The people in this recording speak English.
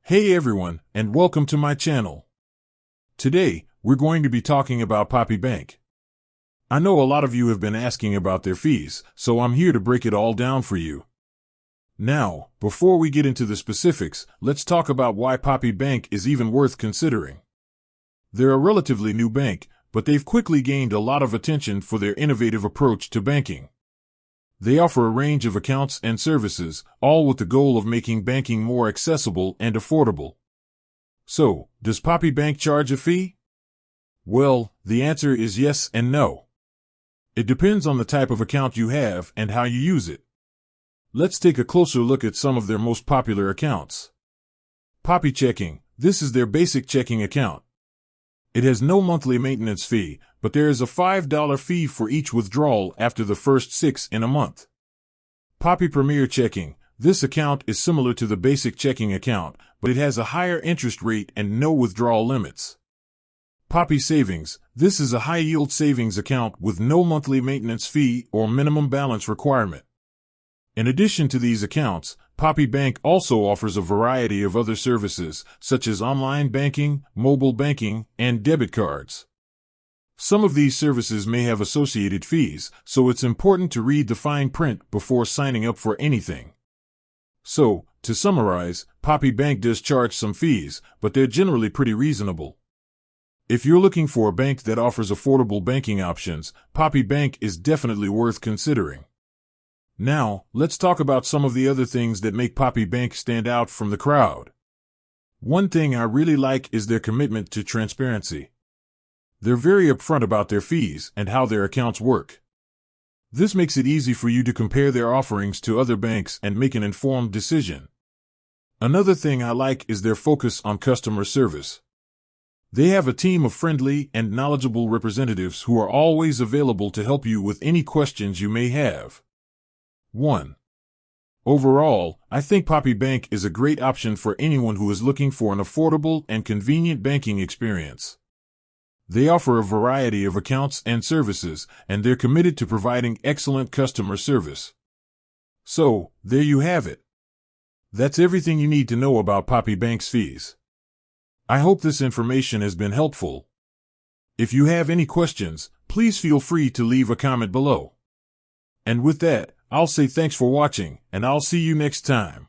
Hey everyone, and welcome to my channel. Today, we're going to be talking about Poppy Bank. I know a lot of you have been asking about their fees, so I'm here to break it all down for you. Now, before we get into the specifics, let's talk about why Poppy Bank is even worth considering. They're a relatively new bank, but they've quickly gained a lot of attention for their innovative approach to banking. They offer a range of accounts and services, all with the goal of making banking more accessible and affordable. So, does Poppy Bank charge a fee? Well, the answer is yes and no. It depends on the type of account you have and how you use it. Let's take a closer look at some of their most popular accounts. Poppy Checking. This is their basic checking account. It has no monthly maintenance fee, but there is a $5 fee for each withdrawal after the first 6 in a month. Poppy Premier Checking. This account is similar to the basic checking account, but it has a higher interest rate and no withdrawal limits. Poppy Savings. This is a high-yield savings account with no monthly maintenance fee or minimum balance requirement. In addition to these accounts, Poppy Bank also offers a variety of other services, such as online banking, mobile banking, and debit cards. Some of these services may have associated fees, so it's important to read the fine print before signing up for anything. So, to summarize, Poppy Bank does charge some fees, but they're generally pretty reasonable. If you're looking for a bank that offers affordable banking options, Poppy Bank is definitely worth considering. Now, let's talk about some of the other things that make Poppy Bank stand out from the crowd. One thing I really like is their commitment to transparency. They're very upfront about their fees and how their accounts work. This makes it easy for you to compare their offerings to other banks and make an informed decision. Another thing I like is their focus on customer service. They have a team of friendly and knowledgeable representatives who are always available to help you with any questions you may have. 1. Overall, I think Poppy Bank is a great option for anyone who is looking for an affordable and convenient banking experience. They offer a variety of accounts and services, and they're committed to providing excellent customer service. So, there you have it. That's everything you need to know about Poppy Bank's fees. I hope this information has been helpful. If you have any questions, please feel free to leave a comment below. And with that, I'll say thanks for watching, and I'll see you next time.